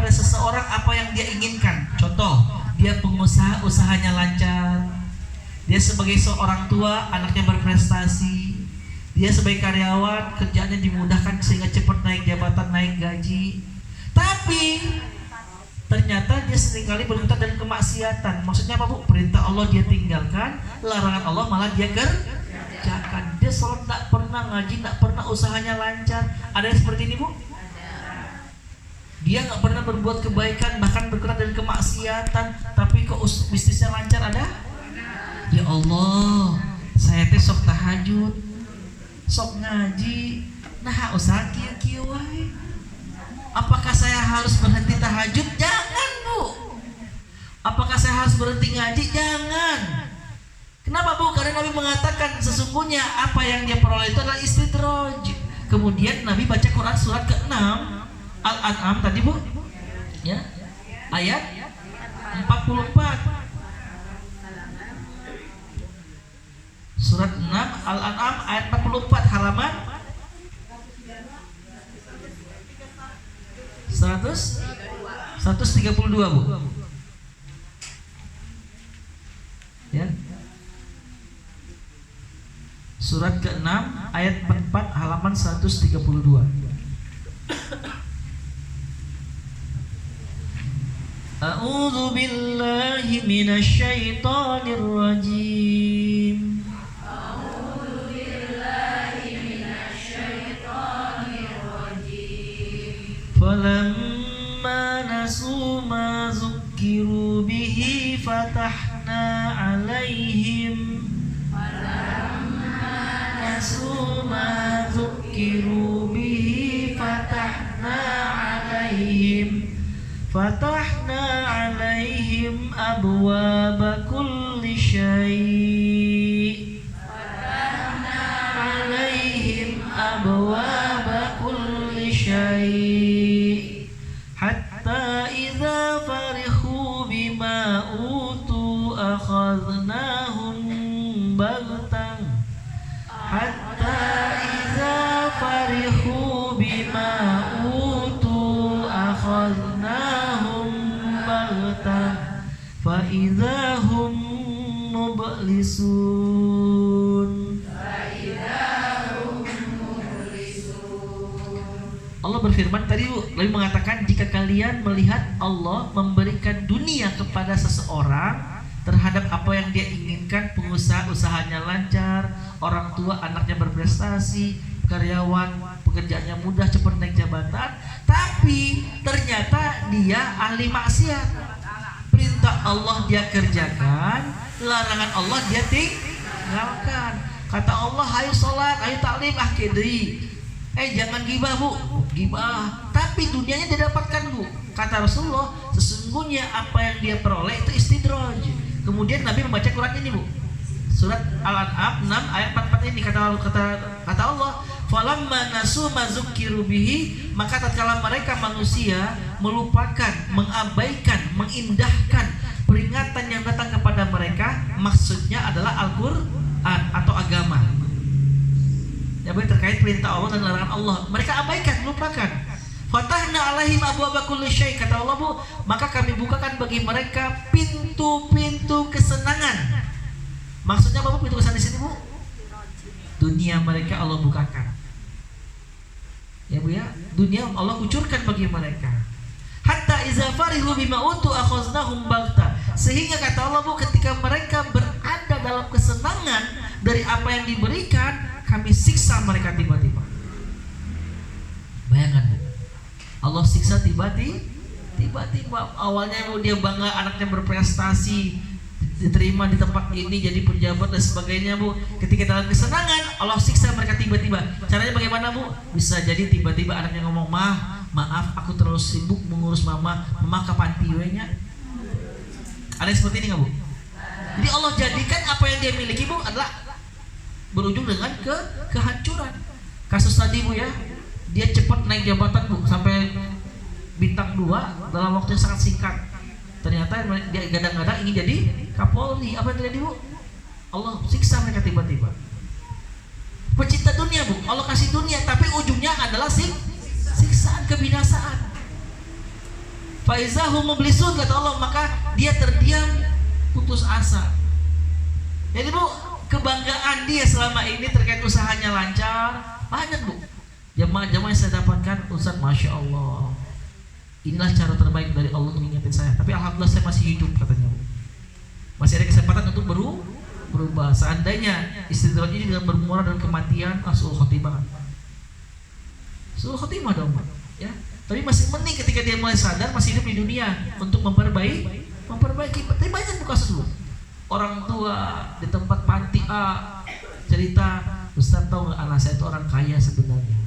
kepada seseorang apa yang dia inginkan. Contoh, dia pengusaha, usahanya lancar. Dia sebagai seorang tua, anaknya berprestasi. Dia sebagai karyawan, kerjaannya dimudahkan sehingga cepat naik jabatan, naik gaji. Tapi ternyata dia seringkali berkutat dengan kemaksiatan. Maksudnya apa, Bu? Perintah Allah dia tinggalkan, larangan Allah malah dia kerjakan. Dia sholat tak pernah, ngaji tak pernah, usahanya lancar. Ada yang seperti ini, Bu? Dia nggak pernah berbuat kebaikan, bahkan berkutat dengan kemaksiatan, tapi kok bisnisnya lancar. Ada? Ya Allah, saya teh sok tahajud, sok ngaji, nah usaha kieu wae. Apakah saya harus berhenti tahajud? Jangan, Bu. Apakah saya harus berhenti ngaji? Jangan. Kenapa, Bu? Karena Nabi mengatakan sesungguhnya apa yang dia peroleh itu adalah istidraj. Kemudian Nabi baca Quran surat ke-6 Al-An'am tadi, Bu, ya, ayat 44. Surat 6 Al-An'am ayat 44, halaman 132, Bu. Ya. Surat ke-6 ayat 44, halaman 132. A'udzu billahi minasy syaithanir rajim. Falamma nasu ma zukkiru bihi fatahna alaihim fatahna alaihim abwaaba kulli syai' hatta idza farihu bima utu akhadnahum baghtatan fa idza hum mublisun. Allah berfirman tadi, Nabi mengatakan jika kalian melihat Allah memberikan dunia kepada seseorang terhadap apa yang dia inginkan, pengusaha usahanya lancar, orang tua anaknya berprestasi, karyawan pekerjaannya mudah, cepat naik jabatan, tapi ternyata dia ahli maksiat. Perintah Allah dia kerjakan, larangan Allah dia tinggalkan. Kata Allah, ayo sholat, ayo taklim, kidri. Jangan gibah, Bu. Gibah, tapi dunianya didapatkan, Bu. Kata Rasulullah, sesungguhnya apa yang dia peroleh itu istidraj. Kemudian Nabi membaca Quran ini, Bu. Surat Al-An'am 6 ayat 44 ini kata Allah, falamma nasu ma zukkiru bihi, maka tatkala mereka manusia melupakan, mengabaikan, mengindahkan peringatan yang datang kepada mereka, maksudnya adalah Al-Qur'an atau agama. Ya, terkait perintah Allah dan larangan Allah, mereka abaikan, lupakan. Fatahna alaihim abwaaba kulli syai', kata Allah, Bu, maka kami bukakan bagi mereka pintu-pintu kesenangan. Maksudnya apa, Bu, pintu kesenangan di sini, Bu? Dunia mereka Allah bukakan. Ya, Bu, ya, dunia Allah kucurkan bagi mereka. Hatta iza farihu bima utu akhaznahum baghta, sehingga kata Allah, Bu, ketika mereka berada dalam kesenangan dari apa yang diberikan, kami siksa mereka tiba-tiba. Bayangkan, Bu, Allah siksa tiba-tiba. Awalnya dia bangga anaknya berprestasi, diterima di tempat ini jadi pejabat dan sebagainya, Bu. Ketika dalam kesenangan, Allah siksa mereka tiba-tiba. Caranya bagaimana, Bu? Bisa jadi tiba-tiba anaknya ngomong, maaf aku terlalu sibuk mengurus mama ke panti nya. Ada yang seperti ini nggak, Bu? Jadi Allah jadikan apa yang dia miliki, Bu, adalah berujung dengan kehancuran. Kasus tadi, Bu, ya, dia cepat naik jabatan, Bu, sampai bintang 2 dalam waktu yang sangat singkat. Ternyata dia gadang-gadang ingin jadi Kapolri. Apa yang terjadi, Bu? Allah siksa mereka tiba-tiba. Pecinta dunia, Bu, Allah kasih dunia, tapi ujungnya adalah siksaan, kebinasaan. Faizahum mublisun, kata Allah, maka dia terdiam, putus asa. Jadi Bu, kebanggaan dia selama ini terkait usahanya lancar banyak Bu. Jamaah-jamaah yang saya dapatkan, Ustaz, Masya Allah, inilah cara terbaik dari Allah untuk mengingatkan saya. Tapi alhamdulillah saya masih hidup, katanya Bu. Masih ada kesempatan untuk berubah. Seandainya istidraj ini dengan bermuara dan kematian, suul khotimah. Suul khotimah dong, ya. Tapi masih mending ketika dia mulai sadar masih hidup di dunia untuk memperbaiki. Tapi banyak kasus, Bu. Orang tua di tempat panti A cerita, Ustaz tahu nggak, anak saya itu orang kaya sebenarnya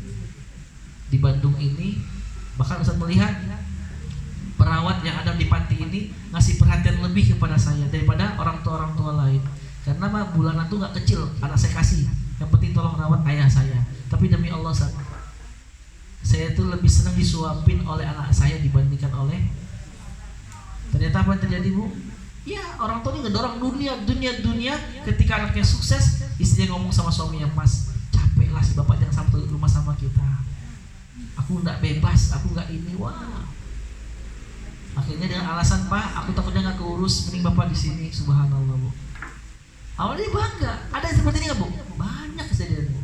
di Bandung ini. Bahkan Ustaz melihat perawat yang ada di panti ini ngasih perhatian lebih kepada saya daripada orang tua lain. Karena mah bulanan tuh nggak kecil, anak saya kasih. Yang penting tolong rawat ayah saya. Tapi demi Allah, saya tuh lebih senang disuapin oleh anak saya dibandingkan oleh. Ternyata apa yang terjadi, Bu? Ya, orang tua ini ngedorong dunia. Ketika anaknya sukses, istrinya ngomong sama suaminya, Mas, capek lah si bapak jangan sampai rumah sama kita. Aku nggak bebas, aku nggak ini. Wah. Akhirnya dengan alasan, Pak, aku takutnya nggak keurus, mending bapak di sini. Subhanallah, Bu. Awalnya bangga. Ada yang seperti ini nggak, Bu? Banyak kejadian, Bu.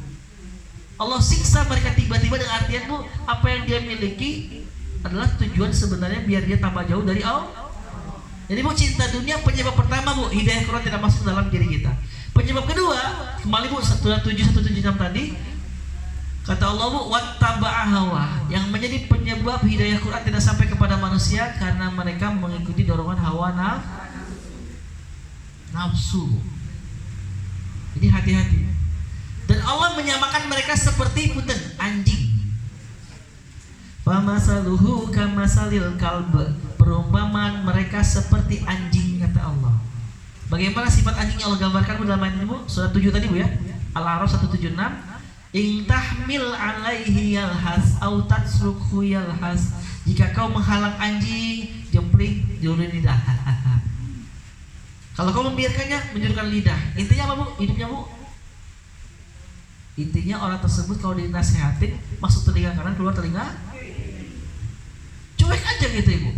Allah siksa mereka tiba-tiba dengan artian, Bu, apa yang dia miliki adalah tujuan sebenarnya biar dia tambah jauh dari Allah. Jadi, Bu, cinta dunia penyebab pertama, Bu, hidayah Quran tidak masuk dalam diri kita. Penyebab kedua, kembali, Bu, surah 7:176 tadi, kata Allah, Bu, wattaba'a hawa, yang menjadi penyebab hidayah Quran tidak sampai kepada manusia karena mereka mengikuti dorongan hawa nafsu. Jadi hati-hati. Dan Allah menyamakan mereka seperti anjing. Famasaluhu kamasalil kalb, perumpamaan mereka seperti anjing, kata Allah. Bagaimana sifat anjing yang Allah gambarkan dalam ayat ini, Bu? Surah 7 tadi, Bu, ya. Al-A'raf 176. In tahmil alaihi yalhas au tatsrukhu yalhas. Jika kau menghalang anjing, jempling julurin lidah. Kalau kau membiarkannya, menjulurkan lidah. Intinya apa, Bu? Hidupnya, Bu. Intinya orang tersebut kalau dinasehatin, masuk telinga kanan, keluar telinga, cuek aja gitu, Ibu.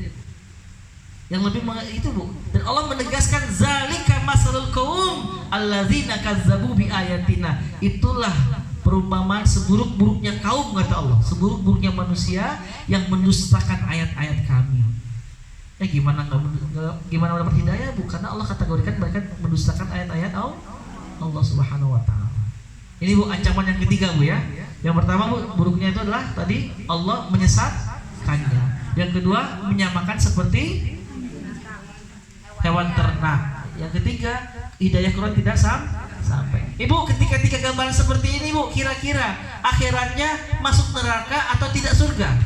Yang lebih itu, Bu. Dan Allah menegaskan, zalika masalul qaum alladzina kazzabu bi ayatina. Itulah perumpamaan seburuk-buruknya kaum, kata Allah. Seburuk-buruknya manusia yang mendustakan ayat-ayat kami. Gimana dapat hidayah, Bu? Karena Allah kategorikan mereka mendustakan ayat-ayat Allah Subhanahu wa taala. Ini, Bu, ancaman yang ketiga, Bu, ya. Yang pertama, Bu, buruknya itu adalah tadi Allah menyesatkannya. Yang kedua, menyamakan seperti hewan ternak. Yang ketiga, hidayah Quran tidak sampai. Ibu, ketika tiga gambaran seperti ini, Bu, kira-kira akhiratnya masuk neraka atau tidak surga?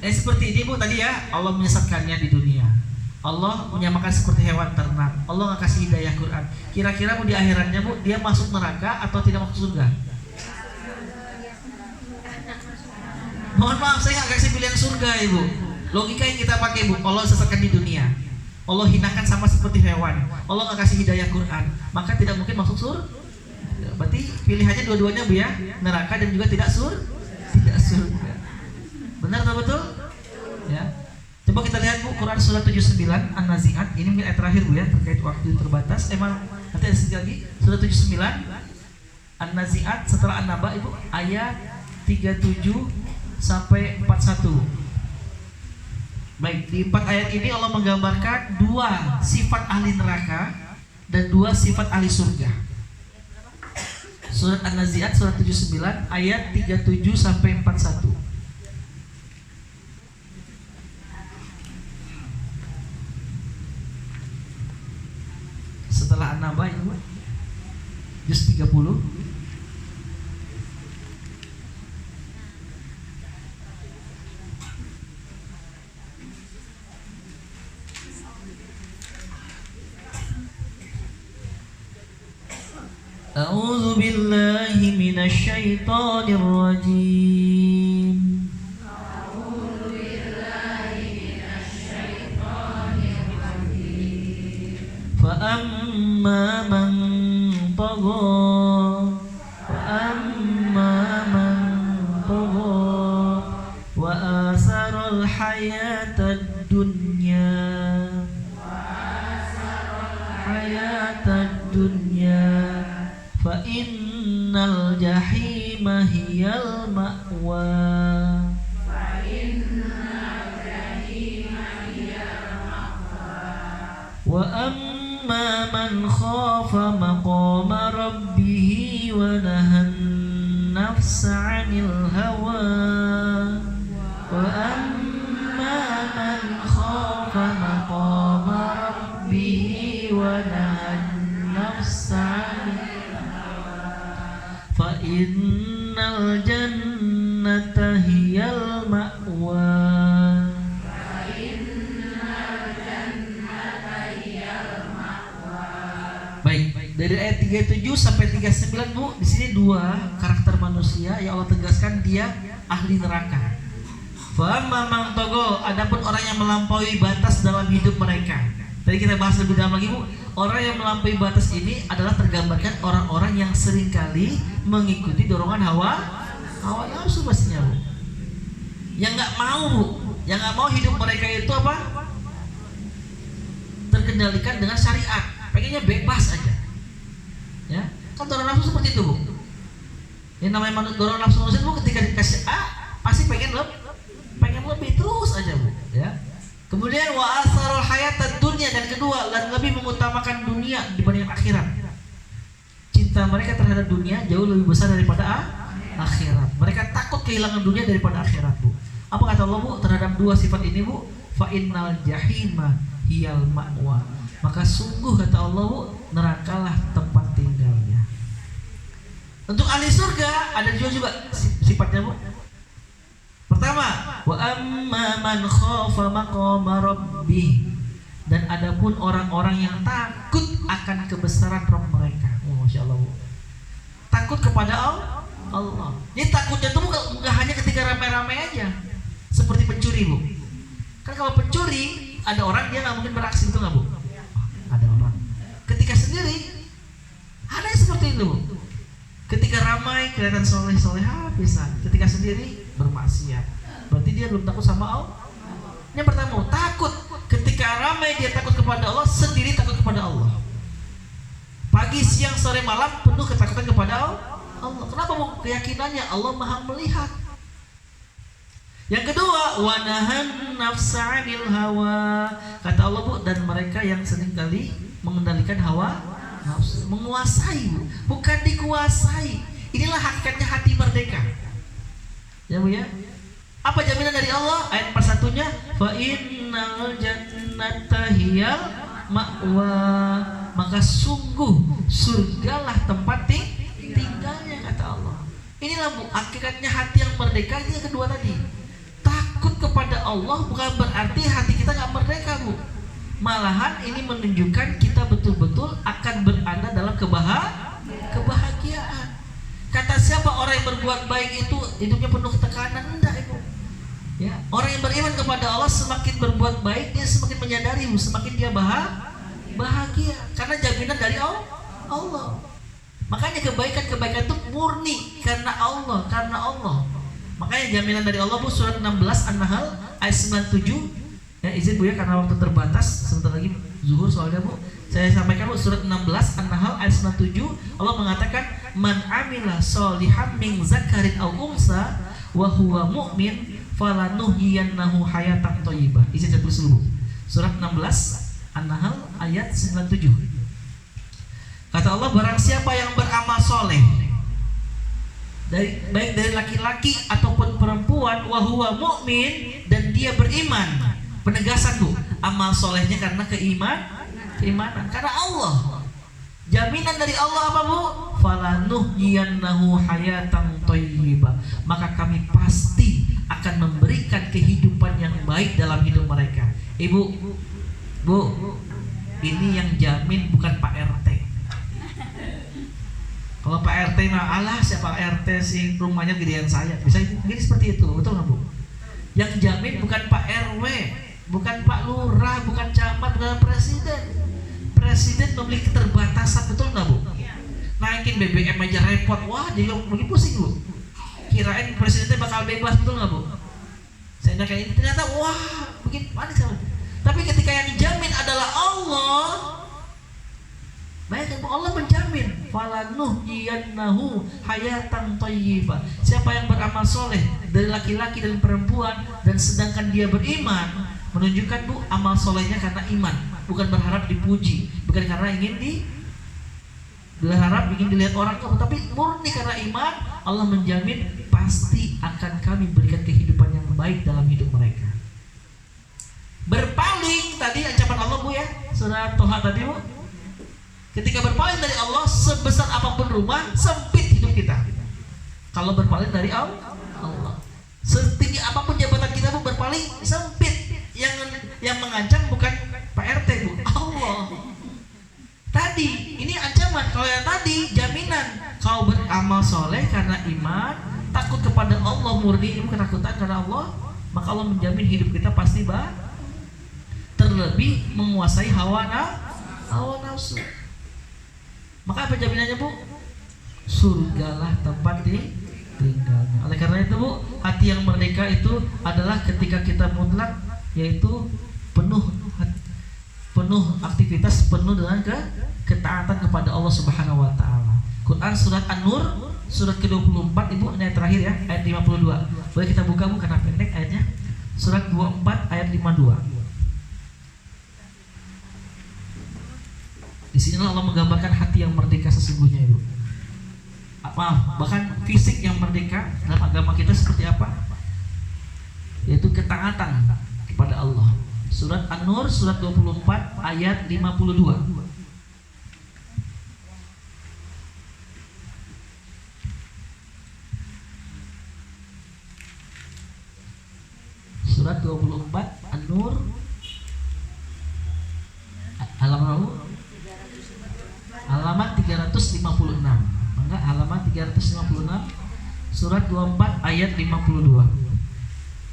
Seperti ini, Bu, tadi ya, Allah menyesatkannya di dunia. Allah menyamakan seperti hewan ternak. Allah nggak kasih hidayah Quran. Kira-kira, Bu, di akhiratnya, Bu, dia masuk neraka atau tidak masuk surga? Mohon maaf, saya nggak kasih pilihan surga, Ibu. Logika yang kita pakai, Bu, Allah sesatkan di dunia, Allah hinakan sama seperti hewan, Allah nggak kasih hidayah Quran, maka tidak mungkin masuk surga. Berarti pilihannya dua-duanya, Bu, ya, neraka dan juga tidak surga. Benar atau betul? Ya. Coba kita lihat, Bu, Quran surah 79 An-Nazi'at. Ini mungkin ayat terakhir, Bu, ya, terkait waktu terbatas. Nanti ada sedikit lagi. Surah 79 An-Nazi'at setelah An-Naba, Ibu, ayat 37 sampai 41. Baik, di 4 ayat ini Allah menggambarkan 2 sifat ahli neraka dan 2 sifat ahli surga. Surat An-Nazi'at surah 79 ayat 37 sampai 41. Setelah An-Naba, Ibu, juz 30. A'udzu billahi minasy syaithanir rajim. A'udzu billahi minasy syaithanir rajim. Fa amma man tagha, fa amma innal jahima hiyal ma'wa. Wa amma man khafa maqama rabbih wa nahan nafsa 'anil hawa. Wa amma man khafa maqama rabbih wa nahan nafsa 'anil hawa fa innal jannata hiyal ma'wa. Baik, dari ayat 37 sampai 39 Bu, di sini dua karakter manusia yang Allah tegaskan dia ahli neraka. Fa mamang togo, adapun orang yang melampaui batas dalam hidup mereka. Tadi kita bahas lebih dalam lagi Bu, orang yang melampaui batas ini adalah tergambarkan orang-orang yang seringkali mengikuti dorongan hawa nafsu pastinya Bu. Yang nggak mau Bu, yang nggak mau hidup mereka itu apa? Terkendalikan dengan syariat. Pengennya bebas aja, ya kan dorongan nafsu seperti itu Bu. Yang namanya dorongan nafsu manusia Bu, ketika dikasih A pasti pengen lebih terus aja Bu, ya. Kemudian wa asarul hayatad dunya, dan kedua dan lebih mengutamakan dunia dibanding akhirat. Cinta mereka terhadap dunia jauh lebih besar daripada akhirat. Mereka takut kehilangan dunia daripada akhirat Bu. Apa kata Allah Bu terhadap dua sifat ini Bu? Fa innal jahima hiyal ma'wa. Maka sungguh kata Allah Bu, nerakalah tempat tinggalnya. Untuk ahli surga ada juga sifatnya Bu. Pertama, wa amma man khafa maqama rabbih, dan adapun orang-orang yang takut akan kebesaran Rabb mereka. Masya Allah Bu. Takut kepada Allah. Jadi takutnya itu bukan hanya ketika ramai-ramai aja, seperti pencuri Bu. Kan kalau pencuri ada orang dia nggak mungkin beraksi, itu nggak Bu? Ada orang ketika sendiri ada yang seperti itu. Ketika ramai kelihatan soleh-soleha bisa, ketika sendiri bermaksiat. Berarti dia belum takut sama Allah. Yang pertama takut, ketika ramai dia takut kepada Allah, sendiri takut kepada Allah. Pagi, siang, sore, malam penuh ketakutan kepada Allah. Kenapa Bu? Keyakinannya Allah Maha melihat. Yang kedua, wanahan nafsa 'anil hawa. Kata Allah Bu, dan mereka yang seringkali mengendalikan hawa nafsu, menguasai Bu, bukan dikuasai. Inilah hakikatnya hati merdeka. Ya Bu ya. Apa jaminan dari Allah? Ayat persatunya, fa innal jannata hiyal ma'wa. Maka sungguh surgalah tempat tinggalnya kata Allah. Inilah Bu hakikatnya hati yang merdeka. Ini yang kedua tadi. Takut kepada Allah bukan berarti hati kita nggak merdeka Bu. Malahan ini menunjukkan kita betul-betul akan berada dalam kebahagiaan. Kata siapa orang yang berbuat baik itu hidupnya penuh tekanan? Enggak Ibu. Ya, orang yang beriman kepada Allah semakin berbuat baik, dia semakin menyadari Bu, semakin dia bahagia karena jaminan dari Allah. Makanya kebaikan-kebaikan itu murni karena Allah. Makanya jaminan dari Allah Bu, surat 16 An-Nahl ayat 97. Ya, izin Bu ya karena waktu terbatas, sebentar lagi zuhur soalnya Bu. Saya sampaikan Bu, surat 16 An-Nahl ayat 97. Allah mengatakan, "Man amila sholihan min zakarin aw unsa wa huwa mu'min falanuhyiyannahu hayatan thayyibah." Izin saya tulis dulu. Surat 16 An-Nahl ayat 97. Kata Allah, barang siapa yang beramal soleh, baik dari laki-laki ataupun perempuan, wahuwa mu'min, dan dia beriman. Penegasan Bu, amal solehnya karena keimanan karena Allah. Jaminan dari Allah apa Bu? Falanuhyiyannahu hayatan thayyibah. Maka kami pasti akan memberikan kehidupan yang baik dalam hidup mereka. Ibu, Bu, ini yang jamin bukan Pak RT. Kalau Pak RT mah alah siapa RT sih, rumahnya gedean saya. Bisa gini seperti itu, betul nggak Bu? Yang jamin bukan Pak RW, bukan Pak Lurah, bukan camat, bukan presiden. Presiden memiliki keterbatasan, betul nggak Bu? Naikin BBM aja repot, wah jadi lagi pusing Bu. Kirain presidennya bakal bebas, betul nggak Bu? Saya nanya ini ternyata wah bikin panik sama. Tapi ketika yang dijamin adalah Allah, Bayangkan Allah menjamin falanuhyiyannahu hayatan thayyibah. Siapa yang beramal soleh dari laki-laki dan perempuan dan sedangkan dia beriman, menunjukkan Bu amal solehnya karena iman, bukan berharap dipuji, bukan karena ingin berharap ingin dilihat orang, tapi murni karena iman. Allah menjamin pasti akan kami berikan kehidupan yang baik dalam hidup mereka. Berpaling tadi ancaman Allah Bu ya, surah Toha tadi Bu. Ketika berpaling dari Allah, sebesar apapun rumah, sempit hidup kita. Kalau berpaling dari Allah, setinggi apapun jabatan kita pun berpaling, sempit. Yang mengancam bukan Pak RT Bu, Allah. Tadi ini ancaman, kalau yang tadi jaminan. Kau beramal soleh karena iman, takut kepada Allah, murni ilmu ketakutan karena Allah, maka Allah menjamin hidup kita pasti terlebih menguasai hawa nafsu. Maka apa jaminannya Bu? Surgalah tempat tinggalnya. Oleh karena itu Bu, hati yang merdeka itu adalah ketika kita mutlak, yaitu penuh aktivitas, penuh dengan ketaatan kepada Allah Subhanahu wa taala. Quran surat An-Nur surat ke-24 Ibu, ini ayat terakhir ya, ayat 52. Boleh kita buka Bu karena pendek ayatnya. Surat 24 ayat 52. Di sini Allah menggambarkan hati yang merdeka sesungguhnya Ibu. Bahkan fisik yang merdeka dalam agama kita seperti apa? Yaitu ketaatan kepada Allah. Surat An-Nur surat 24 ayat 52. Surat 24 An-Nur halaman 356. Enggak, halaman 356 surat 24 ayat 52.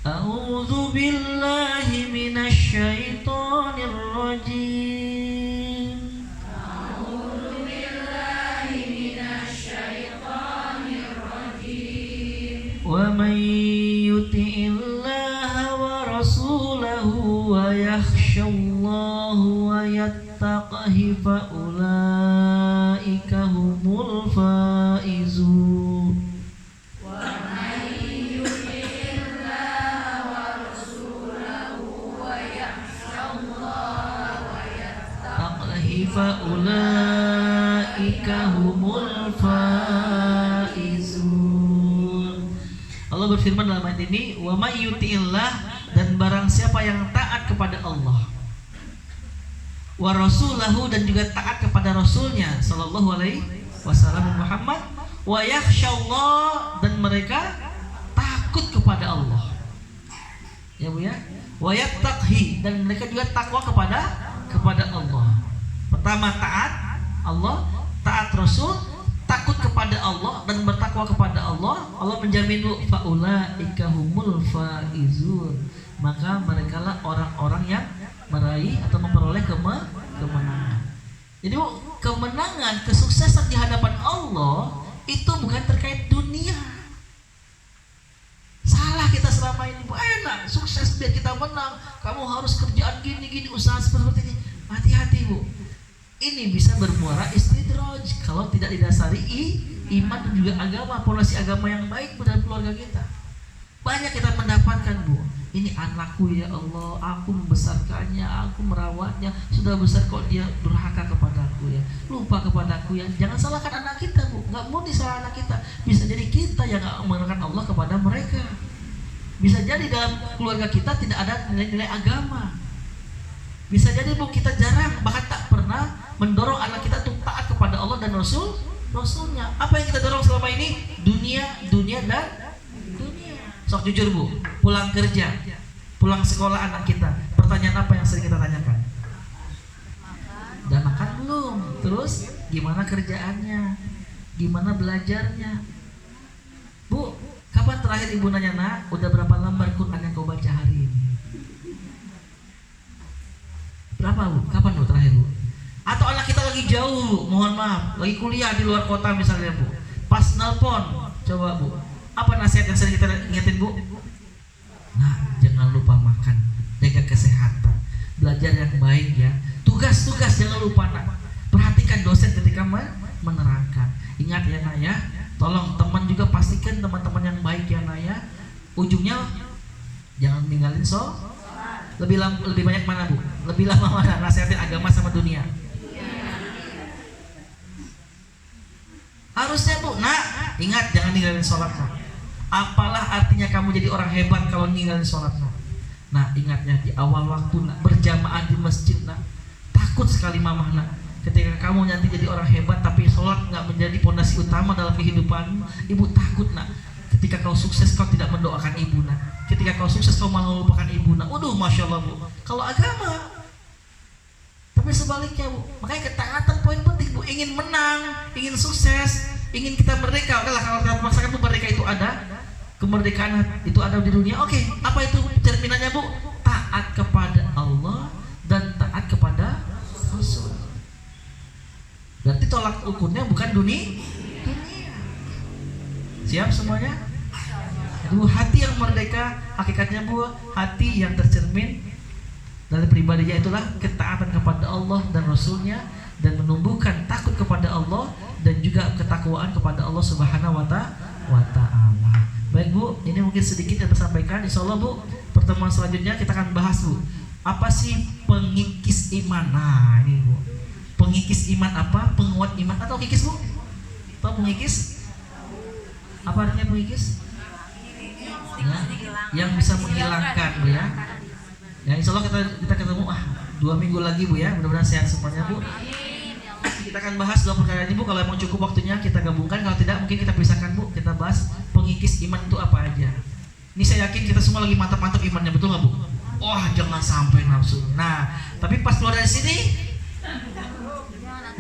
A'udzu billahi minasyaitonir rajim. A'udzu billahi minasyaitonir rajim. Wa may yuti'illaha wa rasulahu wa yakhshallaha wa yattaqihi fa ulaika humul faizun. Faulaika humul faizun. Allah berfirman dalam ayat ini, wa may yuti'illah, dan barang siapa yang taat kepada Allah, wa rasulahu, dan juga taat kepada rasulnya sallallahu alaihi wasallam Muhammad, wa yakhsyallah, dan mereka takut kepada Allah. Ya Bu ya. Wa yattaqhi, dan mereka juga takwa kepada Allah. Pertama taat Allah, taat Rasul, takut kepada Allah dan bertakwa kepada Allah. Allah menjamin faulaika humul faizun, maka merekalah orang-orang yang meraih atau memperoleh kemenangan. Jadi kemenangan, kesuksesan di hadapan Allah itu bukan terkait dunia. Salah kita selama ini, enak sukses biar kita menang, kamu harus kerjaan gini-gini, usaha seperti ini. Hati-hati Bu, ini bisa bermuara istidraj kalau tidak didasari iman dan juga agama, pondasi agama yang baik dalam keluarga kita. Banyak kita mendapatkan Bu, ini anakku ya Allah, aku membesarkannya, aku merawatnya, sudah besar kok dia durhaka kepadaku ya, lupa kepadaku ya. Jangan salahkan anak kita Bu, nggak murni salah anak kita, bisa jadi kita yang nggak mengenalkan Allah kepada mereka. Bisa jadi dalam keluarga kita tidak ada nilai-nilai agama. Bisa jadi Bu, kita jarang, bahkan tak pernah mendorong anak kita untuk taat kepada Allah dan Rasulnya. Apa yang kita dorong selama ini? Dunia, dan dunia. Sok jujur Bu, pulang kerja, pulang sekolah anak kita, pertanyaan apa yang sering kita tanyakan? Udah makan belum? Terus gimana kerjaannya? Gimana belajarnya? Bu, kapan terakhir Ibu nanya, nak, udah berapa lembar Quran yang kau baca hari ini? Berapa Bu? Kapan Bu terakhir Bu? Atau anak kita lagi jauh Bu, mohon maaf, lagi kuliah di luar kota misalnya Bu, pas nelpon, coba Bu, apa nasihat yang sering kita ingetin Bu? Nah, jangan lupa makan, jaga kesehatan, belajar yang baik ya, tugas jangan lupa nak, perhatikan perhatikan dosen ketika menerangkan. Ingat ya nak ya, tolong teman juga pastikan teman-teman yang baik ya nak ya. Ujungnya jangan ninggalin lebih banyak mana Bu? Lebih lama mana nasihatin agama sama dunia? Harusnya Bu, nak ingat jangan ninggalin sholat nak. Apalah artinya kamu jadi orang hebat kalau ninggalin sholat nak? Nah ingatnya di awal waktu nak berjamaah di masjid nak, takut sekali mamah nak. Ketika kamu nanti jadi orang hebat tapi sholat nggak menjadi pondasi utama dalam kehidupanmu, ibu takut nak. Ketika kau sukses kau tidak mendoakan ibu nak. Ketika kau sukses kau malah melupakan ibu nak. Waduh, masya Allah Bu. Kalau agama, tapi sebaliknya Bu. Makanya ketaatan poin penting Bu. Ingin menang, ingin sukses, ingin kita merdeka. Oke lah, kalau kita memaksakan Bu, merdeka itu ada, kemerdekaan itu ada di dunia. Oke, apa itu cerminannya Bu? Taat kepada Allah dan taat kepada Rasul. Berarti tolak ukurnya bukan dunia. Siap semuanya? Itu hati yang merdeka, hakikatnya Bu, hati yang tercermin dari pribadinya itulah ketaatan kepada Allah dan Rasulnya, dan menumbuhkan takut kepada Allah dan juga ketakwaan kepada Allah Subhanahu wa Ta'ala. Baik Bu, ini mungkin sedikit yang tersampaikan. Insya Allah Bu, pertemuan selanjutnya kita akan bahas Bu, apa sih pengikis iman? Nah ini Bu, pengikis iman apa? Penguat iman atau kikis Bu? Tahu pengikis? Apa artinya pengikis? Ya, yang bisa menghilangkan Bu ya. Ya insya Allah kita ketemu 2 minggu lagi Bu ya. Mudah-mudahan sehat semuanya Bu. Kita akan bahas 2 perkara ini Bu. Kalau emang cukup waktunya kita gabungkan, kalau tidak mungkin kita pisahkan Bu. Kita bahas pengikis iman itu apa aja. Ini saya yakin kita semua lagi mantap-mantap imannya, betul nggak Bu? Wah jangan sampai nafsu. Nah tapi pas keluar dari sini,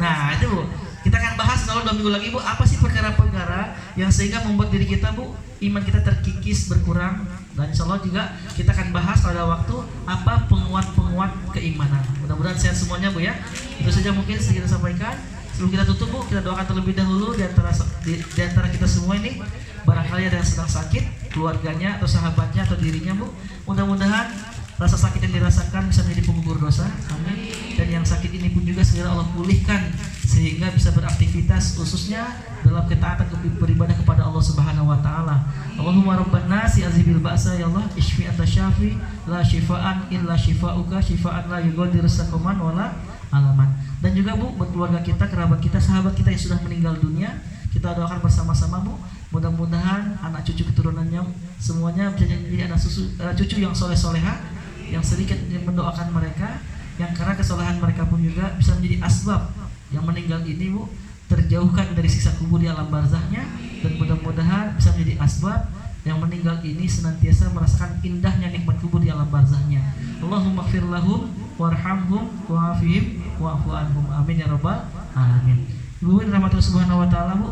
nah itu Bu, kita akan bahas kalau 2 minggu lagi Bu, apa sih perkara-perkara yang sehingga membuat diri kita Bu, iman kita terkikis, berkurang. Dan insya Allah juga kita akan bahas pada waktu apa penguat-penguat keimanan. Mudah-mudahan sehat semuanya Bu ya. Itu saja mungkin sedikit sampaikan. Sebelum kita tutup Bu, kita doakan terlebih dahulu di antara kita semua ini, barangkali ada yang sedang sakit, keluarganya atau sahabatnya atau dirinya Bu, mudah-mudahan rasa sakit yang dirasakan bisa menjadi penggugur dosa. Amin. Dan yang sakit ini pun juga segera Allah pulihkan sehingga bisa beraktivitas khususnya dalam ketaatan beribadah kepada Allah Subhanahu wa Ta'ala. Allahumma rabban nasi azhibil ba'sa ya Allah, ishfi anta syafi la syifaan illa syifauka syifaan la yughadiru saqaman wala alaman. Dan juga Bu, buat keluarga kita, kerabat kita, sahabat kita yang sudah meninggal dunia, kita doakan bersama-sama Bu, mudah-mudahan anak cucu keturunannya semuanya bisa jadi anak cucu yang soleh-soleha, yang sedikit mendoakan mereka, yang karena kesalahan mereka pun juga bisa menjadi asbab yang meninggal ini Bu terjauhkan dari siksa kubur di alam barzahnya, dan mudah-mudahan bisa menjadi asbab yang meninggal ini senantiasa merasakan indahnya nikmat kubur di alam barzahnya. Allahumma ighfir lahum warhamhum wa'afihim wa'fu anhum, amin ya rabbal alamin. Ibu rahmatullah subhanahu wa ta'ala Bu,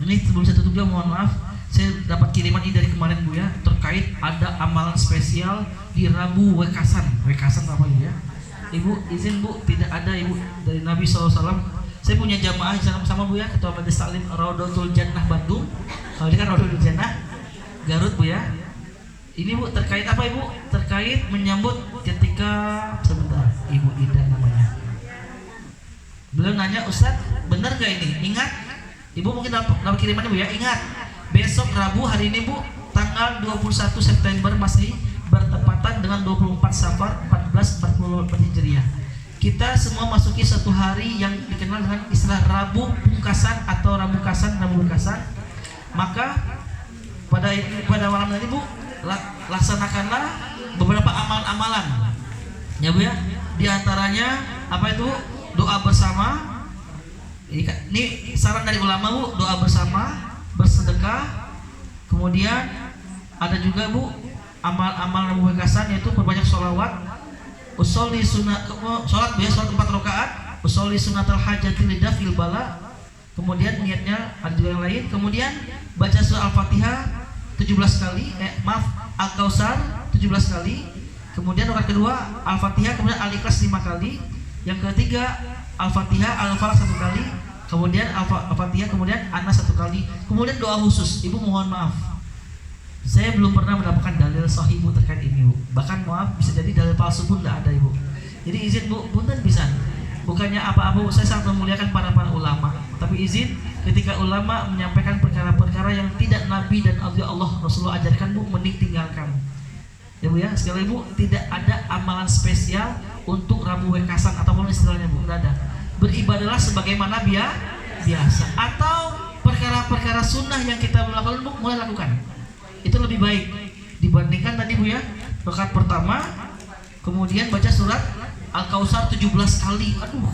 ini sebelum saya tutup juga mohon maaf, saya dapat kiriman ini dari kemarin Bu ya, terkait ada amalan spesial di Rabu Wekasan apa ya? Ibu izin Bu, tidak ada Ibu dari Nabi SAW. Saya punya jamaah sama Bu ya, Ketua Majelis Taklim Raudatul Jannah Bandung. Kalau ini kan Raudatul Jannah Garut Bu ya. Ini Bu terkait apa Ibu? Terkait menyambut ketika sebentar, Ibu Ida namanya. Beliau nanya, Ustaz benar gak ini? Ingat, Ibu mungkin dapat kirimannya Bu ya. Ingat, besok Rabu hari ini Bu, tanggal 21 September Masehi bertepatan dengan 24 Safar 1444 Hijriah. Kita semua masuki satu hari yang dikenal dengan istilah Rabu Pungkasan atau Rabu Kasan. Maka pada malam ini Bu, laksanakanlah beberapa amalan-amalan ya Bu ya. Di antaranya apa itu? Doa bersama. Ini saran dari ulama Bu, doa bersama, bersedekah. Kemudian ada juga Bu amal-amal Rabu Kasan, yaitu perbanyak sholawat. Usolli sunat, sholat biasa sholat 4 rakaat. Usolli sunatal hajatil lidafil bala. Kemudian niatnya ada juga yang lain. Kemudian baca surah Al-Fatihah 17 kali, Al-Kautsar 17 kali. Kemudian rakaat kedua Al-Fatihah, kemudian Al-Ikhlas 5 kali. Yang ketiga Al-Fatihah, Al-Falaq 1 kali. Kemudian Al-Fatihah, kemudian An-Nas 1 kali. Kemudian doa khusus. Ibu mohon maaf, saya belum pernah mendapatkan dalil sahih Bu terkait ini Bu. Bahkan maaf, bisa jadi dalil palsu pun tidak ada Ibu. Jadi izin Bu, punten pisan. Bukannya apa-apa, saya sangat memuliakan para ulama. Tapi izin, ketika ulama menyampaikan perkara-perkara yang tidak Nabi dan Allah Rasulullah ajarkan, Bu, mending tinggalkan. Ya Bu ya, sekali Bu, tidak ada amalan spesial untuk Rabu Wekasan ataupun istilahnya Bu, tidak ada. Beribadalah sebagaimana biasa. Atau perkara-perkara sunnah yang kita melakukan, Bu, mulai lakukan. Itu lebih baik dibandingkan tadi Bu ya, rakaat pertama kemudian baca surat Al-Kautsar 17 kali. Aduh,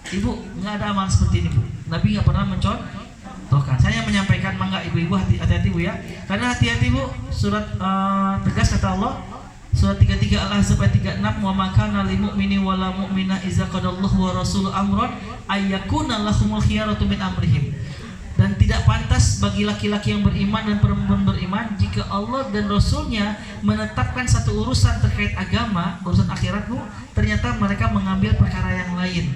Ibu, nggak ada amalan seperti ini Bu. Nabi nggak pernah mencontohkan. Saya menyampaikan, mangga ibu-ibu hati-hati Bu ya. Karena hati-hati Bu, surat tegas kata Allah, surat 33 Al-Ahzab ayat 36, wa ma kana lil mu'mini wala mu'mina idza qadallahu wa rasuluhu amran ayyakuna lahumul khiyaratu min amrihim. Dan tidak pantas bagi laki-laki yang beriman dan perempuan beriman jika Allah dan Rasulnya menetapkan satu urusan terkait agama, urusan akhirat Bu, ternyata mereka mengambil perkara yang lain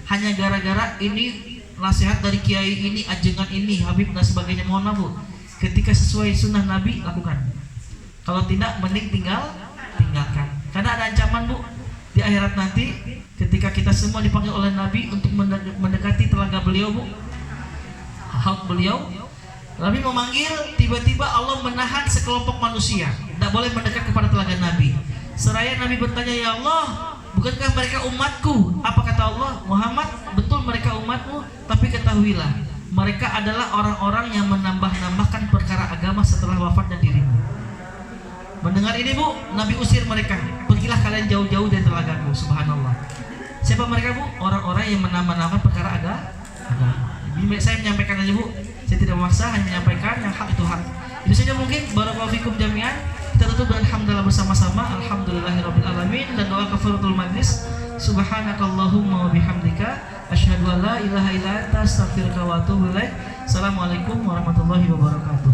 hanya gara-gara ini nasihat dari kiai ini, ajengan ini, Habib dan sebagainya. Mohon maaf Bu, ketika sesuai sunnah Nabi lakukan, kalau tidak mending tinggalkan. Karena ada ancaman Bu di akhirat nanti, ketika kita semua dipanggil oleh Nabi untuk mendekati telaga beliau Bu, haud beliau, Nabi memanggil, tiba-tiba Allah menahan sekelompok manusia, tidak boleh mendekat kepada telaga Nabi. Seraya Nabi bertanya, ya Allah, bukankah mereka umatku? Apa kata Allah? Muhammad, betul mereka umatmu, tapi ketahuilah, mereka adalah orang-orang yang menambah-nambahkan perkara agama setelah wafatnya dirimu. Mendengar ini Bu, Nabi usir mereka, pergilah kalian jauh-jauh dari telagaku. Subhanallah. Siapa mereka Bu? Orang-orang yang menambah-nambahkan perkara agama. Saya menyampaikan aja Bu, saya tidak memaksa, hanya menyampaikan yang hak itu hak. Itu saja mungkin. Barakallahu fikum jami'an. Kita tutup dengan hamdalah bersama-sama. Alhamdulillahirabbil alamin, dan doa kafaratul majlis. Subhanakallahumma wa bihamdika asyhadu an la ilaha illa anta astaghfiruka wa atubu ilaik. Assalamualaikum warahmatullahi wabarakatuh.